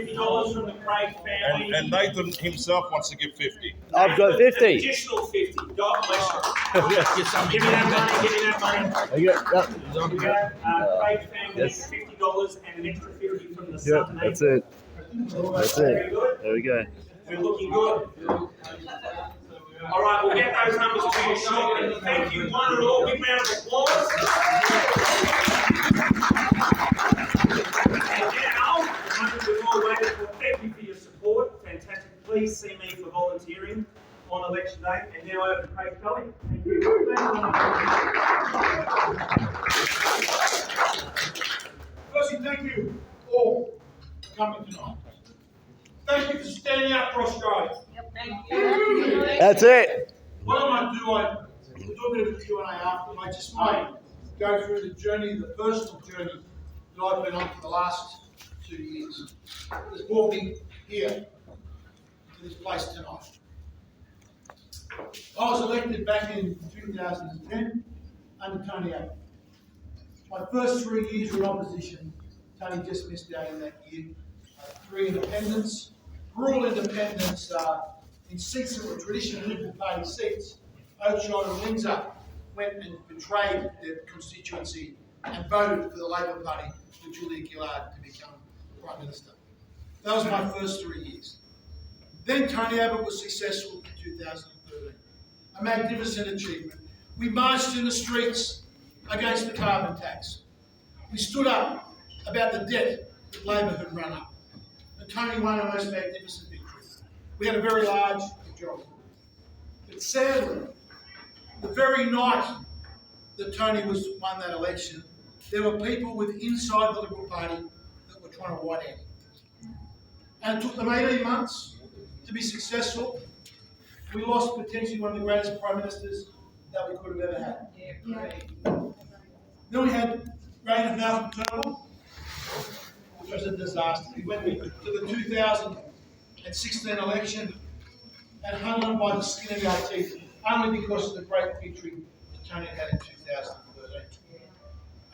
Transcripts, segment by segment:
$50 from the Craig family. And Nathan himself wants to give 50. I've got 50. Additional 50. God bless you. Give me that money. Give me that money. There you go. We got Craig family Yes. $50 and an extra 50 from the Yep, son. that's it. That's it. There we go. We're looking good. All right, we'll get those numbers to you shortly. Thank you, one and all. Big round of applause. And now, we've all waited for. Thank you for your support. Fantastic. Please see me for volunteering on election day. And now over to Craig Kelly. Thank you. Firstly, thank you all for coming tonight. Thank you for standing up for Australia. That's it. What I might do, we'll do a bit of a Q&A after, and I just might go through the journey, the personal journey that I've been on for the last 2 years. It's brought me here to this place tonight. I was elected back in 2010 under Tony Abbott. My first 3 years were in opposition. Tony just missed out in that year. 3 independents, rural independents in seats that were traditional Liberal Party seats. Oakshott and Windsor went and betrayed their constituency and voted for the Labor Party for Julia Gillard to become Prime Minister. That was my first 3 years. Then Tony Abbott was successful in 2013. A magnificent achievement. We marched in the streets against the carbon tax. We stood up about the debt that Labor had run up. And Tony won a most magnificent victory. We had a very large majority. But sadly, the very night that Tony won that election, there were people inside the Liberal Party that were trying to white him. And it took them 18 months to be successful. We lost potentially one of the greatest prime ministers that we could have ever had. Then we had reign of Malcolm Turnbull, which was a disaster. We went to the 2016 election and hung on by the skin of our teeth, only because of the great victory that Tony had in 2013.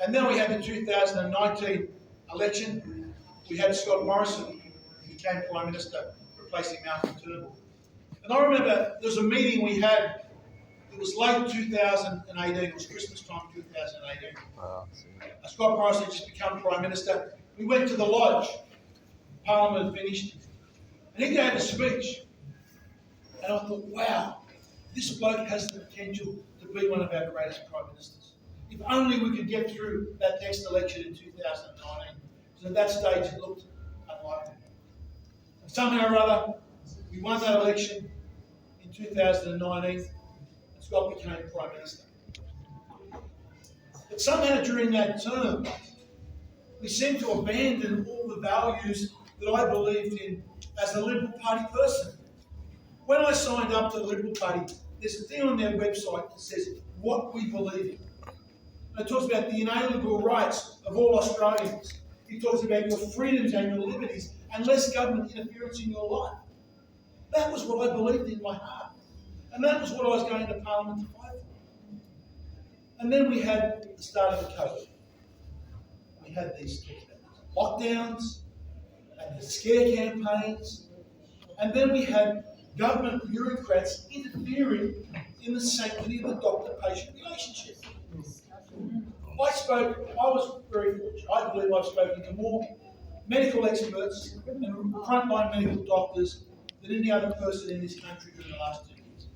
And then we had the 2019 election. We had Scott Morrison, who became Prime Minister, replacing Malcolm Turnbull. And I remember there was a meeting we had. It was late 2018. It was Christmas time 2018. Scott Morrison had just become Prime Minister. We went to the lodge. Parliament had finished. And he gave a speech. And I thought, wow, this bloke has the potential to be one of our greatest Prime Ministers. If only we could get through that next election in 2019. Because at that stage it looked unlikely. And somehow or other, we won that election in 2019, and Scott became Prime Minister. But somehow during that term, we seemed to abandon all the values that I believed in as a Liberal Party person. When I signed up to the Liberal Party, there's a thing on their website that says what we believe in. And it talks about the inalienable rights of all Australians. It talks about your freedoms and your liberties and less government interference in your life. That was what I believed in my heart. And that was what I was going to Parliament to fight for. And then we had the start of the COVID. We had these lockdowns and the scare campaigns. And then we had government bureaucrats interfering in the sanctity of the doctor-patient relationship. I was very fortunate. I believe I've spoken to more medical experts and frontline medical doctors than any other person in this country during the last 2 years.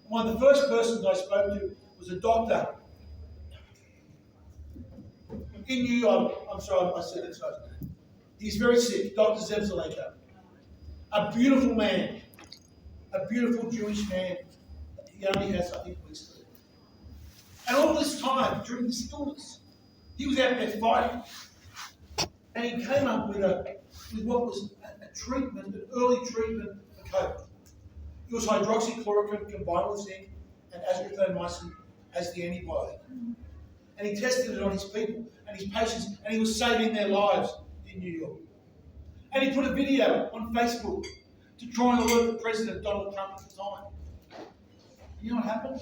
One of the first persons I spoke to was a doctor in New York. I'm sorry, I said it's right. He's very sick, Dr. Zemzelenko. A beautiful man, a beautiful Jewish man. He only has, I think, weeks to live. And all this time, during this illness, he was out there fighting. And he came up with what was a treatment, an early treatment for COVID. It was hydroxychloroquine combined with zinc and azithromycin as the antibiotic. And he tested it on his people and his patients, and he was saving their lives in New York. And he put a video on Facebook to try and alert the President, Donald Trump, at the time. You know what happened?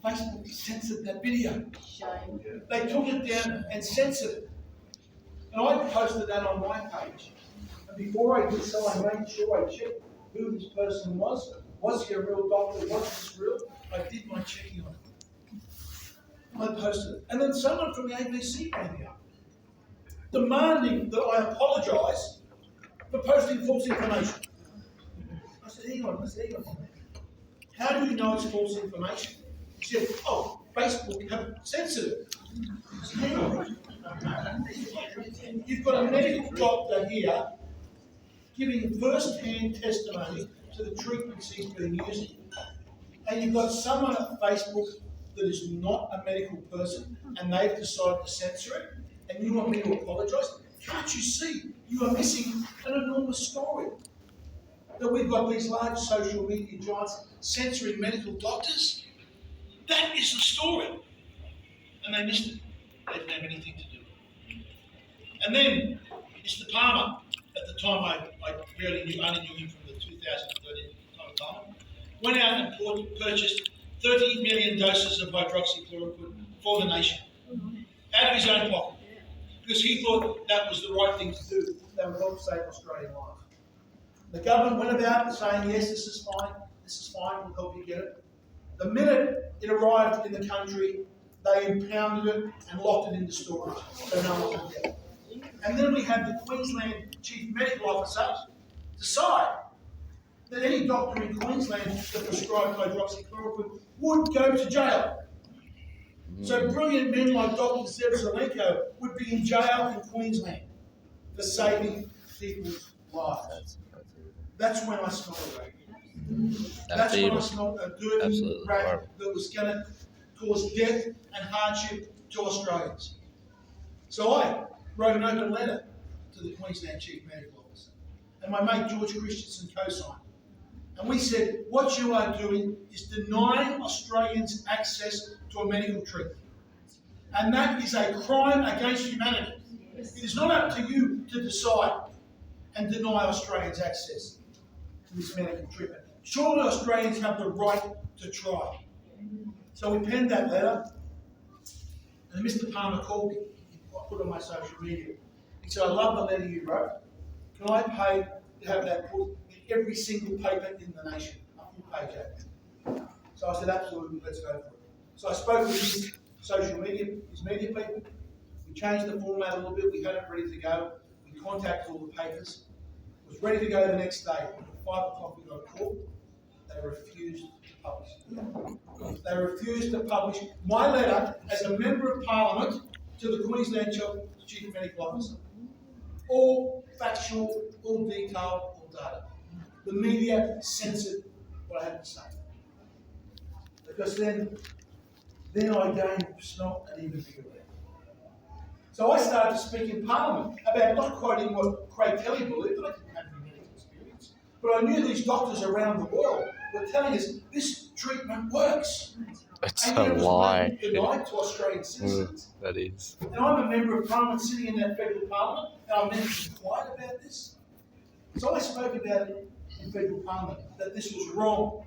Facebook censored that video. Shame. They took it down and censored it. And I posted that on my page. before I did so, I made sure I checked who this person was. Was he a real doctor? Was this real? I did my checking on it. I posted it. And then someone from the ABC rang me up, demanding that I apologise for posting false information. I said, hang on. How do you know it's false information? He said, oh, Facebook have censored it. I said, hang on. You've got a medical doctor here giving first-hand testimony to the treatments he's been using. And you've got someone at Facebook that is not a medical person and they've decided to censor it, and you want me to apologise? Can't you see you are missing an enormous story? That we've got these large social media giants censoring medical doctors? That is the story. And they missed it. They didn't have anything to do with it. And then Mr. Palmer, at the time I only knew him from the 2013 time, went out and purchased 30 million doses of hydroxychloroquine for the nation, out of his own pocket, because he thought that was the right thing to do. That would help save Australian lives. The government went about saying, yes, this is fine, we'll help you get it. The minute it arrived in the country, they impounded it and locked it into storage, so no one could get it. And then we had the Queensland Chief Medical Officer decide that any doctor in Queensland that prescribed hydroxychloroquine would go to jail. So brilliant men like Dr. Zev Zelenko would be in jail in Queensland for saving people's lives. That's when I smelled a rat. That's when I smelled a dirty rat that was going to cause death and hardship to Australians. So I wrote an open letter to the Queensland Chief Medical Officer, and my mate George Christensen co-signed. And we said, what you are doing is denying Australians access to a medical treatment. And that is a crime against humanity. It is not up to you to decide and deny Australians access to this medical treatment. Surely Australians have the right to try. So we penned that letter, and Mr. Palmer called me. I put it on my social media. He said, I love the letter you wrote. Can I pay to have that put in every single paper in the nation? A full page ad. So I said, absolutely, let's go for it. So I spoke with his social media, his media people. We changed the format a little bit. We had it ready to go. We contacted all the papers. It was ready to go the next day. At 5 o'clock we got a call. They refused to publish. They refused to publish my letter as a Member of Parliament to the Queensland Chief Medical Officer. All factual, all detailed, all data. The media censored what I had to say. Because then I again smelt an even bigger rat. So I started to speak in Parliament about not quoting what Craig Kelly believed, that I didn't have any medical experience, but I knew these doctors around the world were telling us this treatment works. It's and a lie. Denied to Australian citizens. That is. And I'm a Member of Parliament sitting in that federal Parliament, and I'm meant to be quiet about this. So I spoke about it in federal Parliament, that this was wrong,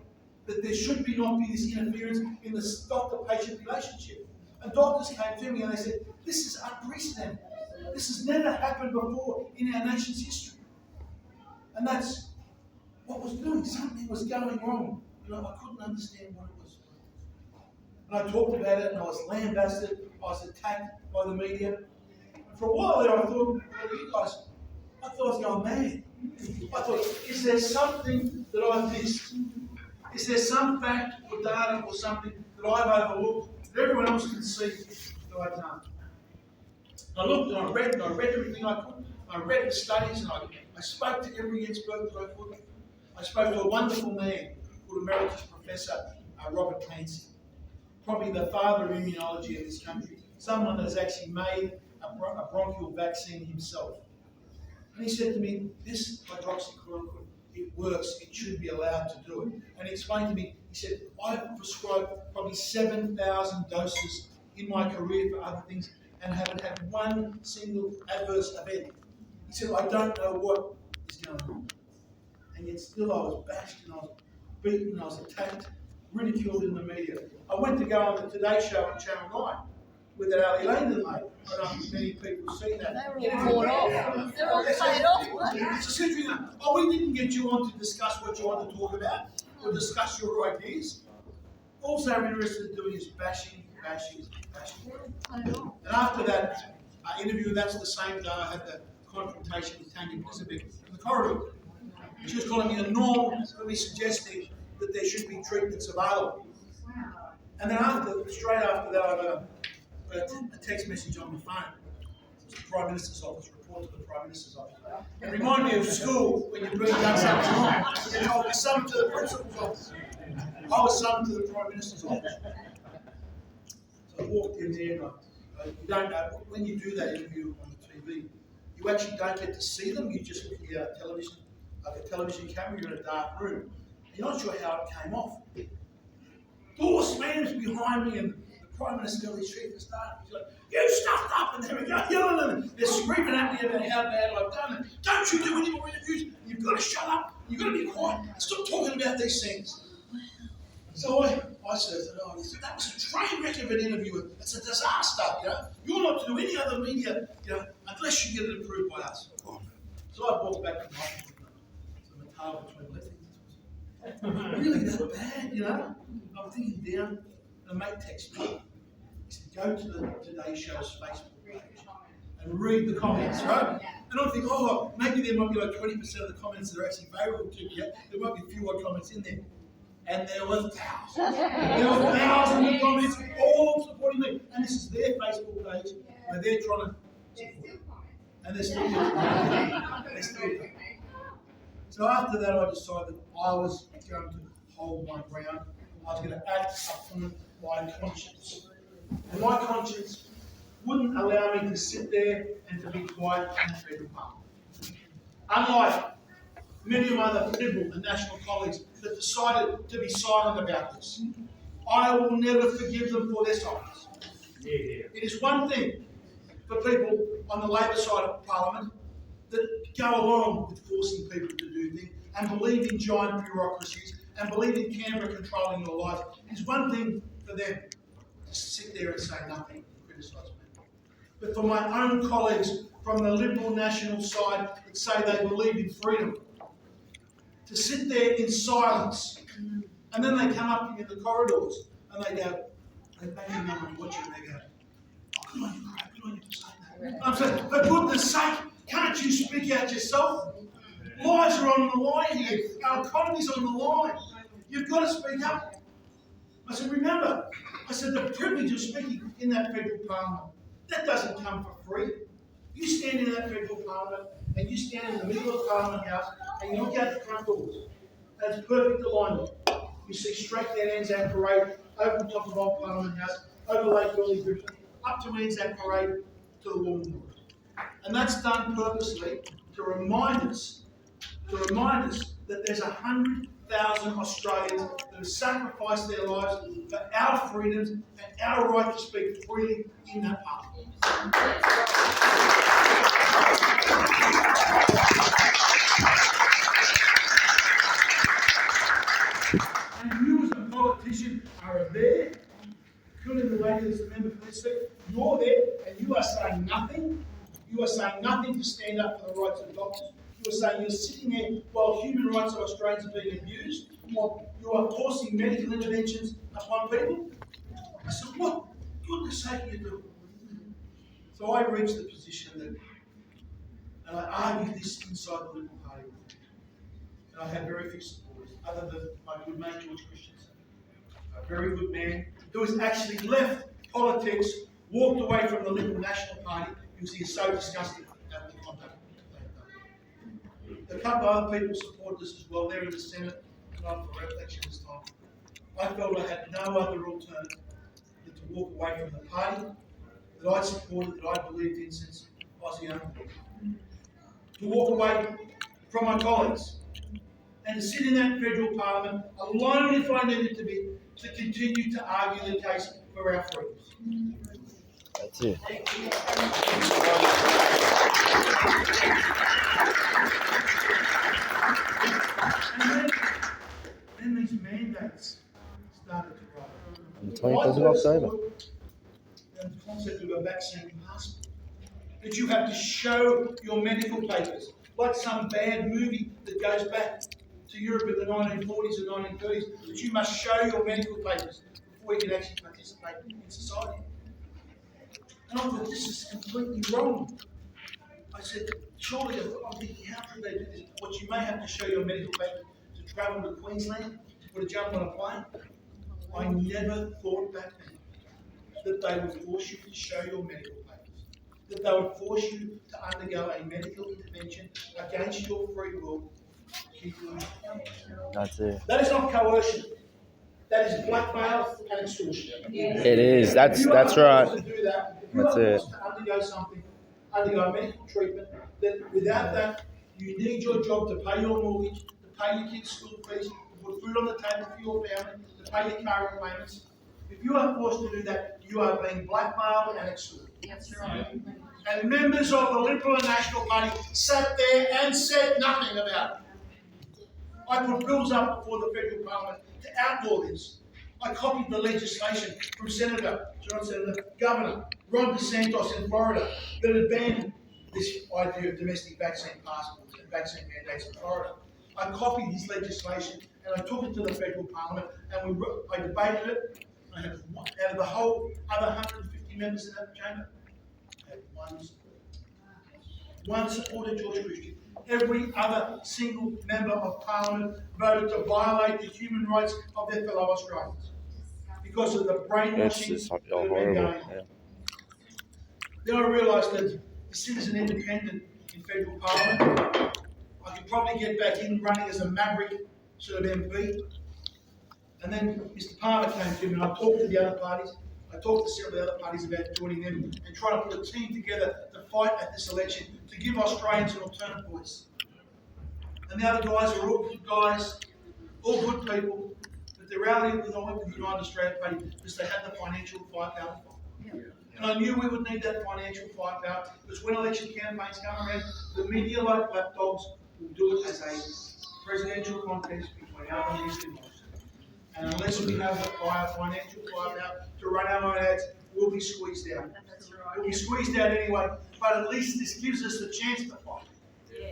that there should not be this interference in the doctor-patient relationship. And doctors came to me and they said, this is unprecedented. This has never happened before in our nation's history. And that's what was doing. Something was going wrong. I couldn't understand what it was. And I talked about it and I was lambasted, I was attacked by the media. And for a while there I thought, I thought I was going mad. I thought, is there something that I've missed? Is there some fact or data or something that I've overlooked that everyone else can see that I can't? I looked and I read everything I could. I read the studies and I spoke to every expert that I could. I spoke to a wonderful man called Emeritus Professor Robert Clancy, probably the father of immunology in this country, someone that has actually made a bronchial vaccine himself. And he said to me, this hydroxychloroquine, it works, it should be allowed to do it. And he explained to me, he said, I've prescribed probably 7,000 doses in my career for other things and haven't had one single adverse event. He said, I don't know what is going on. And yet still I was bashed and I was beaten and I was attacked, ridiculed in the media. I went to go on the Today Show on Channel 9 with that Ali Langdon lady. I don't know if many people have seen that. They're all bought off. They're all paid off. It's essentially, oh, we didn't get you on to discuss what you want to talk about or discuss your ideas. All they're interested in doing is bashing. And after that interview, that's the same day I had the confrontation with Tanya Elizabeth in the corridor. She was calling me a norm for me suggesting that there should be treatments available. And then straight after that, I got a text message on my phone. It was the Prime Minister's office, report to the Prime Minister's office. It reminded me of school when you bring young something wrong. They told me sum to the principal's office. I was summoned to the Prime Minister's office. So I walked in there, and you don't know, when you do that interview on the TV, you actually don't get to see them, you just look at television, like a television camera, you're in a dark room. You're not sure how it came off. Door slams behind me, and the Prime Minister of the Chief of Staff is like, "You stuffed up," and there we go, yelling, and they're screaming at me about how bad I've done it. Don't you do any more interviews? You've got to shut up. You've got to be quiet. Stop talking about these things. So I said, "Oh, that was a train wreck of an interview. It's a disaster. You're not to do any other media, unless you get it approved by us." So I walked back to the table between left. Really that bad, I'm thinking down, and a mate texted me. He said, "Go to the Today Show's Facebook page and read the comments, right?" And I think, oh, maybe there might be like 20% of the comments that are actually favourable to me. There might be a few odd comments in there. And there were thousands. There were thousands of comments, all supporting me. And this is their Facebook page where they're trying to support. And they're still doing. So after that, I decided I was going to hold my ground. I was going to act upon my conscience. And my conscience wouldn't allow me to sit there and to be quiet in the federal parliament. Unlike many of my other Liberal and National colleagues that decided to be silent about this, I will never forgive them for their silence. It is one thing for people on the Labor side of Parliament that go along with forcing people to do things and believe in giant bureaucracies and believe in Canberra controlling your life. It is one thing for them to sit there and say nothing and criticise me. But for my own colleagues from the Liberal National side that say they believe in freedom, to sit there in silence, and then they come up in the corridors and they go, they bang me on watching and they go, "Oh, good on you, Craig, good on you for saying that." And I'm saying, for goodness sake, can't you speak out yourself? Lives are on the line here. Our economy's on the line. You've got to speak up. I said, remember, the privilege of speaking in that federal parliament, that doesn't come for free. You stand in that federal parliament and you stand in the middle of Parliament House and you look out the front doors. That's perfect alignment. You see straight down Anzac Parade, over the top of Old Parliament House, over Lake Burley Bridge, up to Anzac Parade to the Wollongong. And that's done purposely to remind us that there's 100,000 Australians that have sacrificed their lives for our freedoms and our right to speak freely in that parliament. And you as a politician are there, including the lady that's the member for this seat, you're there and you are saying nothing. You are saying nothing to stand up for the rights of doctors. You are saying you're sitting there while human rights of Australians are being abused, while you are forcing medical interventions upon people. I said, what goodness sake are you doing? So I reached the position that, and I argued this inside the Liberal Party, and I had very few supporters, other than my good mate George Christensen, a very good man who has actually left politics, walked away from the Liberal National Party because he is so disgusted at the conduct they've done. A couple of other people supported us as well. They're in the Senate, not for reflection this time. I felt I had no other alternative than to walk away from the party that I supported, that I believed in since I was a young boy. To walk away from my colleagues and to sit in that federal parliament alone if I needed to be, to continue to argue the case for our freedoms. That's it. And then these mandates started to rise. On the 21st of October. and the concept of a vaccine passport. That you have to show your medical papers, like some bad movie that goes back to Europe in the 1940s and 1930s, that you must show your medical papers before you can actually participate in society. And I thought, this is completely wrong. I said, surely, I'm thinking, how could they do this? What, you may have to show your medical papers to travel to Queensland or to jump on a plane. I never thought back then that they would force you to show your medical papers, that they would force you to undergo a medical intervention against your free will to keep you in the country. That's it. That is not coercion. That is blackmail and extortion. It is. That's right. If you are forced to do that, if you That's are it. forced to undergo something, undergo medical treatment, that without that, you need your job to pay your mortgage, to pay your kids' school fees, to put food on the table for your family, to pay your car payments. If you are forced to do that, you are being blackmailed and extorted. That's right. And members of the Liberal and National Party sat there and said nothing about it. I put bills up before the federal parliament to outlaw this. I copied the legislation from Governor Ron DeSantis in Florida that had banned this idea of domestic vaccine passports and vaccine mandates in Florida. I copied his legislation and I took it to the federal parliament and I debated it. I had out of the whole other 150 members in that chamber, I had one support. One supported George Christian. Every other single member of parliament voted to violate the human rights of their fellow Australians because of the brainwashing It's that had been horrible. going on. Yeah. Then I realised that the citizen independent in federal parliament, I could probably get back in running as a maverick sort of MP. And then Mr. Palmer came to me and I talked to the other parties. I talked to several other parties about joining them and trying to put a team together to fight at this election to give Australians an alternate voice. And the other guys are all good guys, all good people, but the reality was I went with the United Australia Party because they had the financial firepower. And I knew we would need that financial firepower because when election campaigns come around, the media like lapdogs will do it as a presidential contest between our and Eastern Moss. And unless we have the financial firepower to run our own ads, we'll be squeezed out. We'll be squeezed out anyway, but at least this gives us the chance to fight.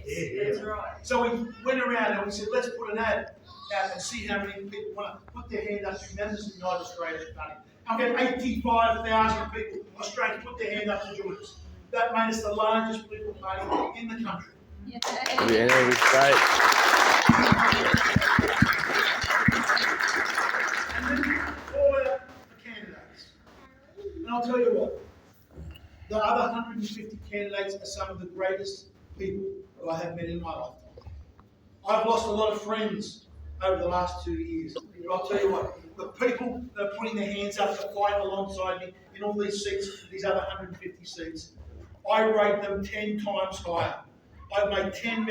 Yes, that's right. So we went around and we said, let's put an ad out and see how many people want to put their hand up to members of the United Australia Party. I've got 85,000 people, Australians, put their hand up to join us. That made us the largest political party in the country. Yeah. Yeah, it was great. And then all our candidates. And I'll tell you what, the other 150 candidates are some of the greatest people that I have met in my lifetime. I've lost a lot of friends over the last 2 years. But I'll tell you what, the people that are putting their hands up to fight alongside me in all these seats, these other 150 seats, I rate them 10 times higher. I've met 10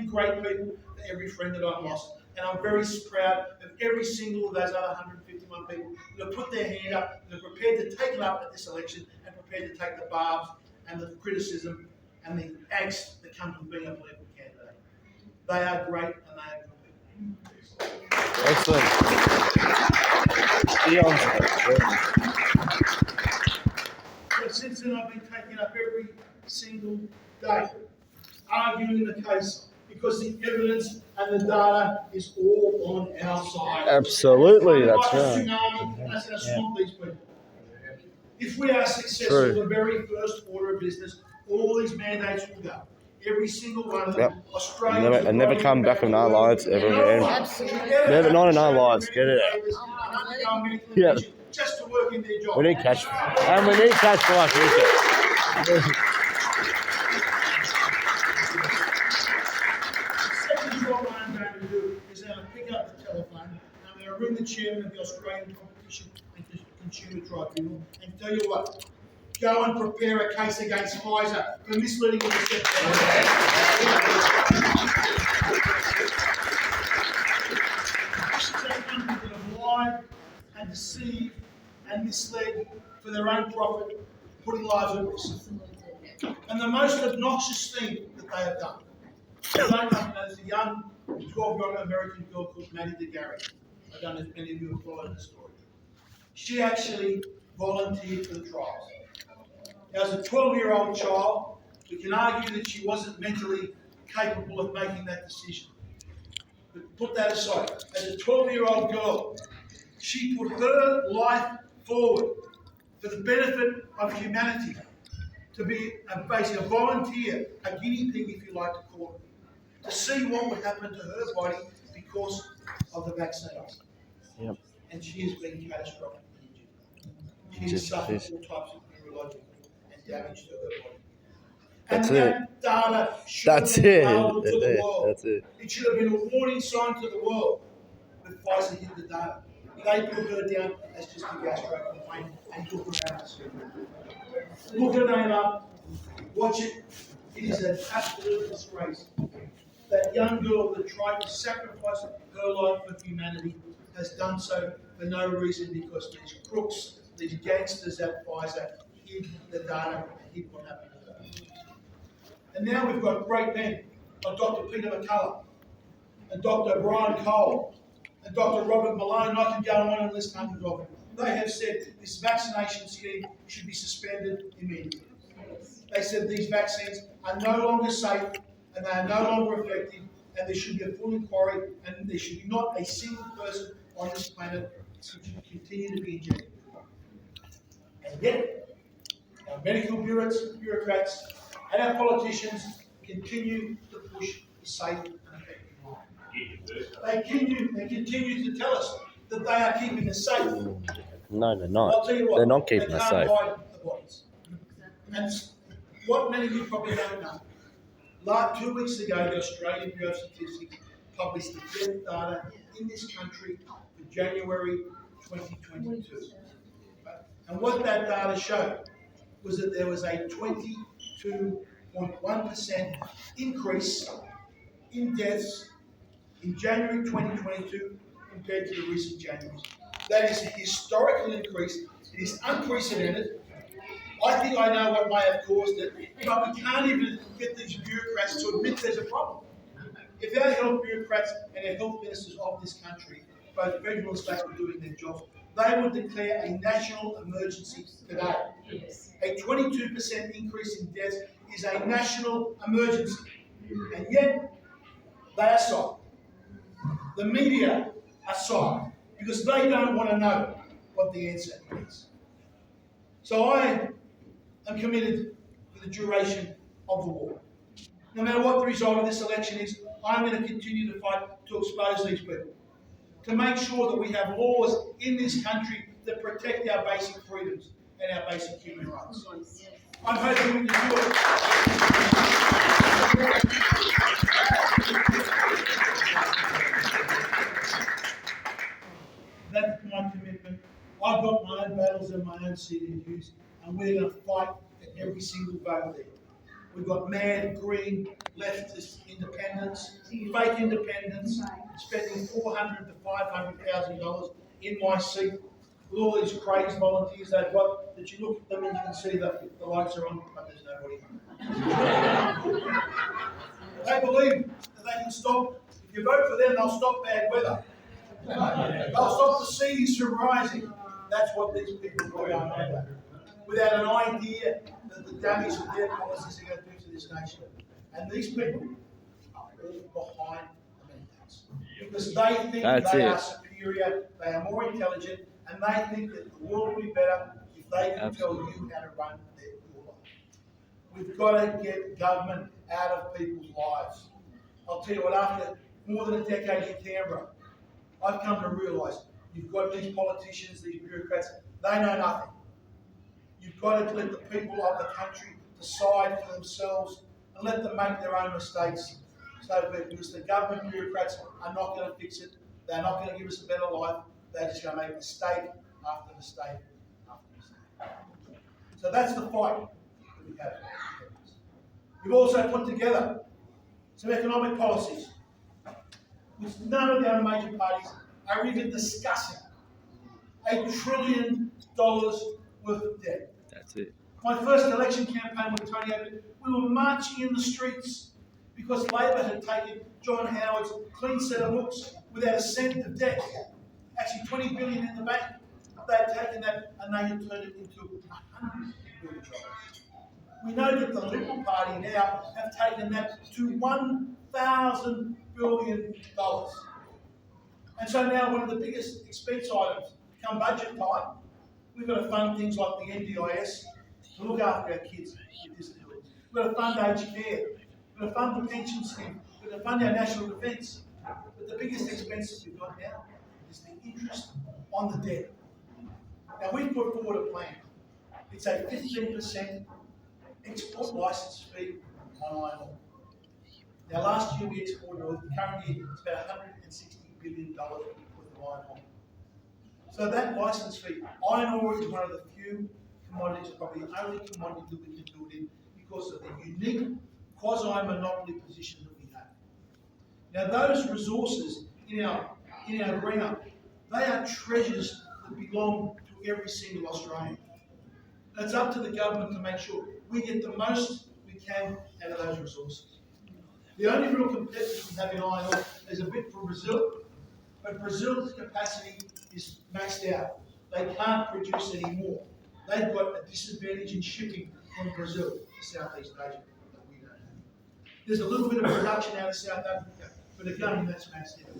great people for every friend that I've lost. And I'm very proud of every single of those other 151 people that have put their hand up, that are prepared to take it up at this election and prepared to take the barbs and the criticism and the angst that comes from being a political candidate. They are great and they are good people. Excellent. Beyond. But since then I've been taking up every single day, arguing the case because the evidence and the data is all on our side. Absolutely, that's Like a right. tsunami, and that's going to swamp these people. If we are successful, True. the very first order of business, all these mandates will go. Every single one of them. Yep. Australians And never come back in our lives ever again. Never, not in our lives. Get it out. Yeah. Just to work in their job. We need cash. And we need cash for our future. Second job I'm going to do is I'm going to pick up the telephone and I'm going to ring the chairman of the Australian Competition and Consumer Tribunal and tell you what, go and prepare a case against Pfizer for misleading and deception. Companies that have lied and deceived and misled for their own profit, putting lives at risk. And the most obnoxious thing that they have done, there's a young 12-year-old American girl called Maddie DeGarry. I don't know if many of you have followed the story. She actually volunteered for the trials. Now, as a 12-year-old child, we can argue that she wasn't mentally capable of making that decision. But put that aside. As a 12-year-old girl, she put her life forward for the benefit of humanity, to be basically a volunteer, a guinea pig, if you like to call it, to see what would happen to her body because of the vaccines. Yep. And she has been catastrophically injured. She has suffered all types of neurological and damage to her body. That's and it. that data should That's have been it. available to the world. That's it. It should have been a warning sign to the world when Pfizer hit the data. They put her down as just a gastro complaint and took her out. Look her name up, watch it. It is an absolute disgrace. That young girl that tried to sacrifice her life for humanity has done so for no reason, because these crooks, these gangsters at Pfizer hid the data and hid what happened to her. And now we've got great men like Dr. Peter McCullough and Dr. Brian Cole and Dr. Robert Malone. I can go on and list hundreds of them. They have said this vaccination scheme should be suspended immediately. They said these vaccines are no longer safe and they are no longer effective, and there should be a full inquiry, and there should be not a single person on this planet who should continue to be injected. And yet, our medical bureaucrats and our politicians continue to push the safe and effective line. They continue to tell us that they are keeping us safe. No, they're I'll not. tell you what, They're not keeping they us can't safe. hide the bodies. And what many of you probably don't know, 2 weeks ago, the Australian Bureau of Statistics published the death data in this country for January 2022. And what that data showed was that there was a 22.1% increase in deaths in January 2022 compared to the recent Januaries. That is a historical increase. It is unprecedented. I think I know what may have caused it, but we can't even get these bureaucrats to admit there's a problem. If our health bureaucrats and our health ministers of this country, both federal and state, were doing their jobs, they would declare a national emergency today. A 22% increase in deaths is a national emergency, and yet they are silent. The media are silent because they don't want to know what the answer is. So I am committed for the duration of the war. No matter what the result of this election is, I'm going to continue to fight to expose these people, to make sure that we have laws in this country that protect our basic freedoms and our basic human rights. I'm hoping we can do it. That's my commitment. I've got my own battles and my own sinterviews, and we're going to fight for every single vote there. We've got mad, green, leftist independents, fake independents, spending $400,000 to $500,000 in my seat with all these crazy volunteers they've got, that you look at them and you can see that the lights are on, but there's nobody. They believe that they can stop, if you vote for them, they'll stop bad weather. They'll stop the seas from rising. That's what these people are going on about, without an idea that the damage that their policies are going to do to this nation. And these people are all behind the mandates because they think they are superior, they are more intelligent, and they think that the world will be better if they can tell you how to run your life. We've got to get government out of people's lives. I'll tell you what, after more than a decade in Canberra, I've come to realise you've got these politicians, these bureaucrats, they know nothing. You've got to let the people of the country decide for themselves and let them make their own mistakes. Because the government bureaucrats are not going to fix it. They're not going to give us a better life. They're just going to make mistake after mistake after mistake. So that's the fight that we have. We've also put together some economic policies which none of the other major parties are even discussing. $1 trillion worth of debt. That's it. My first election campaign with Tony Abbott, we were marching in the streets because Labor had taken John Howard's clean set of books without a cent of debt. Actually, $20 billion in the bank. They had taken that and they had turned it into $100 billion. We know that the Liberal Party now have taken that to $1,000 billion. And so now one of the biggest expense items come budget time, we've got to fund things like the NDIS to look after our kids with disabilities. We've got to fund aged care. We've got to fund the pension scheme. We've got to fund our national defence. But the biggest expense that we've got now is the interest on the debt. Now we've put forward a plan. It's a 15% export licence fee on iron ore. Now last year we exported oil, currently it's about $160 billion worth of iron ore. So that licence fee, iron ore is one of the few commodities, probably the only commodity that we can build in because of the unique quasi-monopoly position that we have. Now those resources in our ground, they are treasures that belong to every single Australian. And it's up to the government to make sure we get the most we can out of those resources. The only real competitors we have in iron ore is a bit from Brazil, but Brazil's capacity is maxed out. They can't produce any more. They've got a disadvantage in shipping from Brazil to Southeast Asia that we don't have. There's a little bit of production out of South Africa, but again, that's maxed out.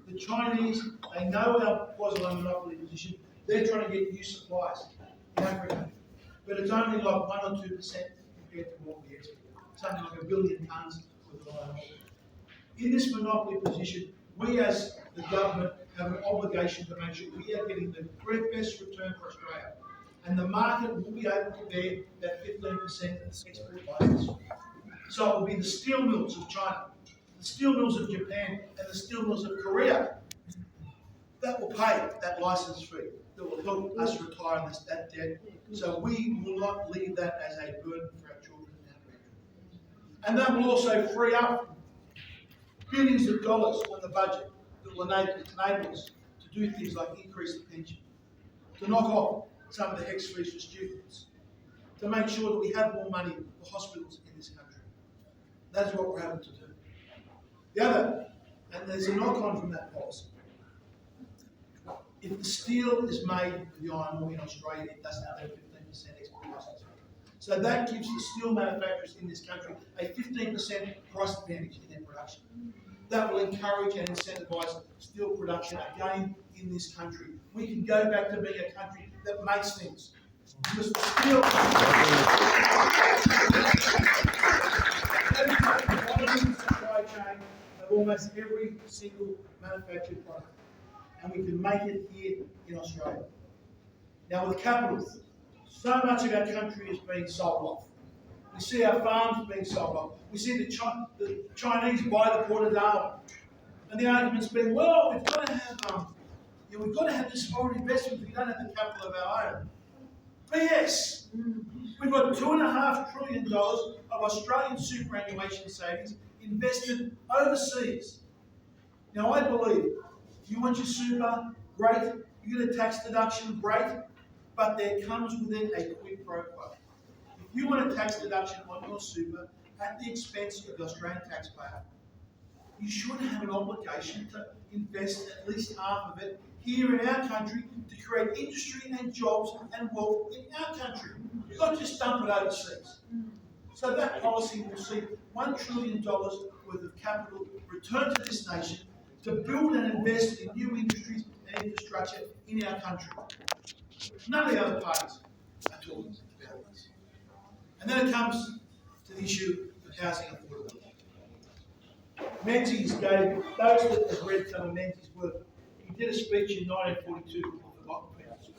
The Chinese, they know our quasi-monopoly position. They're trying to get new supplies in Africa, but it's only like 1 or 2% compared to what we export. Something like 1 billion tonnes of iron ore. In this monopoly position, we as the government have an obligation to make sure we are getting the best return for Australia. And the market will be able to bear that 15% export license. So it will be the steel mills of China, the steel mills of Japan, and the steel mills of Korea that will pay that license fee, that will help us retire that debt. So we will not leave that as a burden for our children and our grandchildren. And that will also free up billions of dollars on the budget that will enable us to do things like increase the pension, to knock off some of the HECS fees for students, to make sure that we have more money for hospitals in this country. That's what we're able to do. The other, and there's a knock-on from that policy, if the steel is made with the iron ore in Australia, it doesn't have a 15% export license. So that gives the steel manufacturers in this country a 15% price advantage in their production. That will encourage and incentivise steel production again in this country. We can go back to being a country that makes things. Because the steel supply chain of almost every single manufactured product. And we can make it here in Australia. Now with capital, so much of our country is being sold off. We see our farms being sold off. We see the Chinese buy the Port of Darwin. And the argument's been, well, we've got to have this foreign investment if we don't have the capital of our own. BS. We've got $2.5 trillion of Australian superannuation savings invested overseas. Now I believe you want your super, great. You get a tax deduction, great. But there comes with it a quid pro quo. If you want a tax deduction on your super at the expense of the Australian taxpayer, you should have an obligation to invest at least half of it here in our country to create industry and jobs and wealth in our country, not just dump it overseas. So that policy will see $1 trillion worth of capital returned to this nation to build and invest in new industries and infrastructure in our country. None of the other parties are talking about this. And then it comes to the issue of housing affordability. Menzies gave, those that have read some of Menzies' work, he did a speech in 1942 called Forgotten Powers.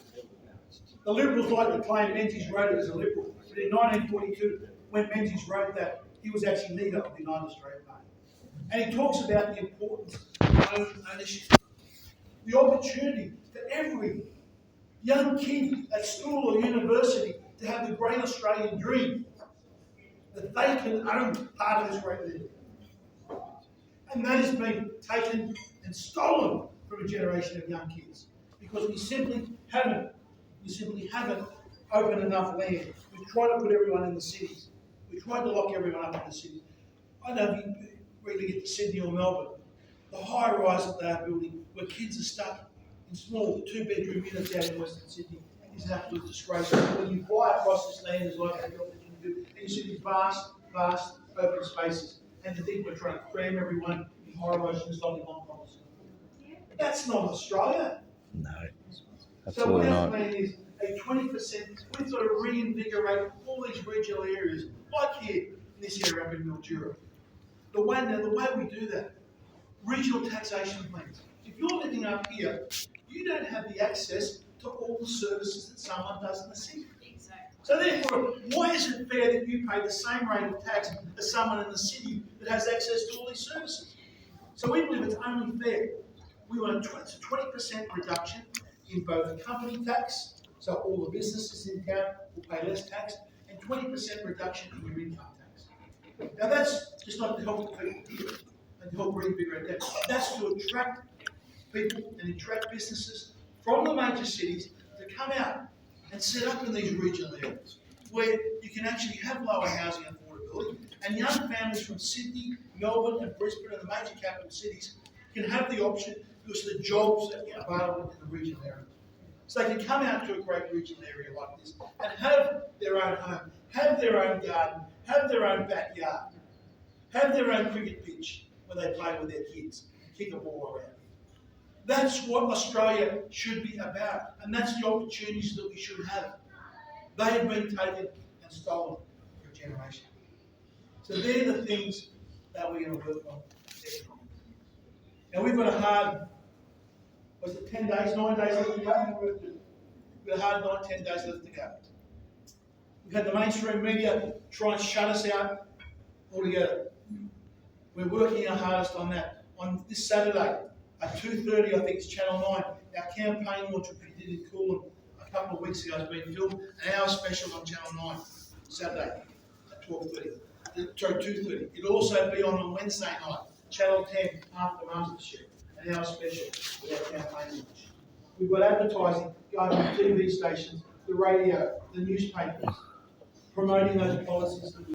The Liberals like to claim Menzies wrote it as a Liberal, but in 1942, when Menzies wrote that, he was actually leader of the United Australia Party. And he talks about the importance of ownership, the opportunity for every young kid at school or university to have the great Australian dream, that they can own part of this great land. And that has been taken and stolen from a generation of young kids because we simply haven't opened enough land. We've tried to put everyone in the cities. We've tried to lock everyone up in the cities. I don't know if you really get to Sydney or Melbourne, the high-rise that they are building where kids are stuck in small 2-bedroom units out in Western Sydney is an absolute disgrace. When you buy across this land as like what you can do, inner city's vast open spaces. And to think we're trying to cram everyone in high-rise just like in Hong Kong. That's not Australia. No, So what absolutely our not. plan is a 20%, we've got to reinvigorate all these regional areas, like here in this area up in Mildura. The way we do that, regional taxation plans. If you're living up here, you don't have the access to all the services that someone does in the city. Exactly. So therefore, why is it fair that you pay the same rate of tax as someone in the city that has access to all these services? So we believe it's only fair. We want a 20% reduction in both company tax, so all the businesses in town will pay less tax, and 20% reduction in your income tax. Now that's just not to help the people here and to help reinvigorate that. That's to attract people and attract businesses from the major cities to come out and set up in these regional areas where you can actually have lower housing affordability, and young families from Sydney, Melbourne and Brisbane and the major capital cities can have the option because of the jobs that are available in the regional area. So they can come out to a great regional area like this and have their own home, have their own garden, have their own backyard, have their own cricket pitch where they play with their kids and kick a ball around. That's what Australia should be about, and that's the opportunities that we should have. They have been taken and stolen for a generation. So they're the things that we're going to work on. Now we've got a hard, was it 10 days, 9 days left to go? We've got a hard 10 days left to go. We've had the mainstream media try and shut us out altogether. We're working our hardest on that. On this Saturday, at 2:30, I think it's Channel 9, our campaign launch, which we did in Coolum a couple of weeks ago, has been filmed, an hour special on Channel 9, Saturday, at 12:30. Sorry, 2:30. It'll also be on Wednesday night, Channel 10, after MasterChef, an hour special with our campaign launch. We've got advertising going on TV stations, the radio, the newspapers, promoting those policies that we